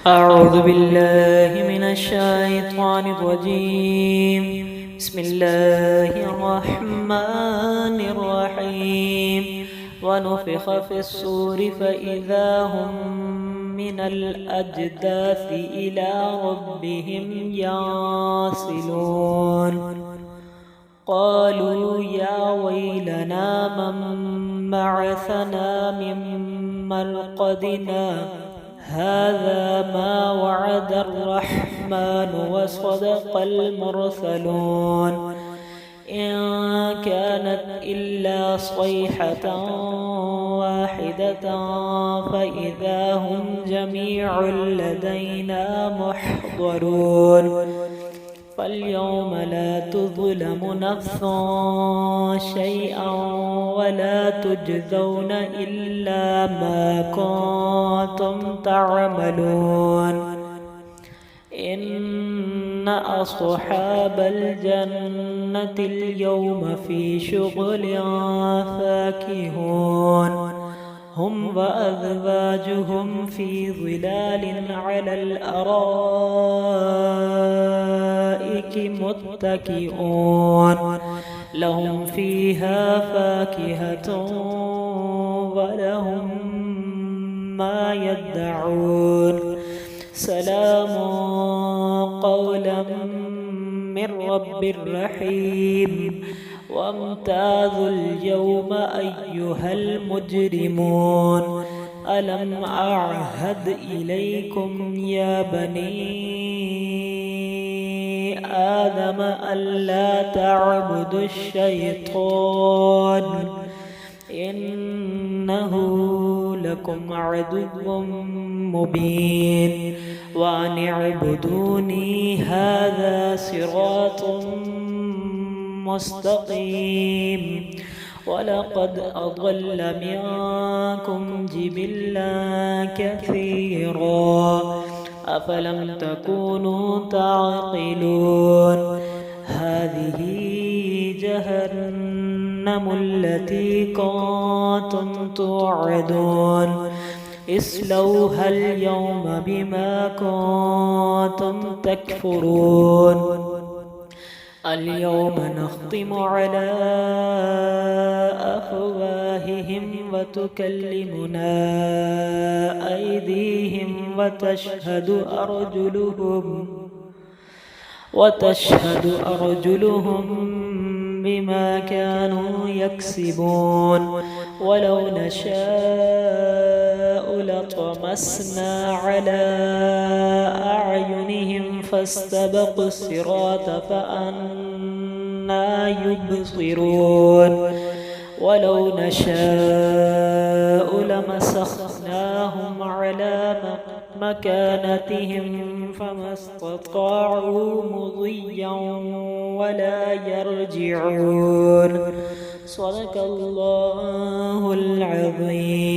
أعوذ بالله من الشيطان الرجيم. بسم الله الرحمن الرحيم. ونفخ في الصور فإذا هم من الأجداث إلى ربهم ينسلون. قالوا يا ويلنا من بعثنا من مرقدنا هذا ما وعد الرحمن وصدق المرسلون. إن كانت إلا صيحة واحدة فإذا هم جميع لدينا محضرون. فاليوم لا تظلم نفس شيئا ولا تجزون إلا ما كنتم تعملون. إن أصحاب الجنة اليوم في شغل فاكهون. هم وأزواجهم في ظلال على الأرائك متكئون. لهم فيها فاكهة ولهم ما يدعون. سلام قولا من رب رحيم. وامتازوا اليوم أيها المجرمون. ألم أعهد إليكم يا بني آدم ألا تعبدوا الشيطان إنه لكم عدو مبين. وأن اعبدوني هذا صراط مستقيم. ولقد أضل منكم جبلا كثيرا أفلم تكونوا تعقلون. هذه جهنم التي كنتم توعدون. اصلوها اليوم بما كنتم تكفرون. اليوم نختم على أفواههم وتكلمنا أيديهم وتشهد أرجلهم بما كانوا يكسبون. ولو نشاء لطمسنا على أعينهم فاستبقوا الصراط فأنى يبصرون. ولو نشاء لمسخناهم على مكانتهم فما استطاعوا مضيا ولا يرجعون. صدق الله العظيم.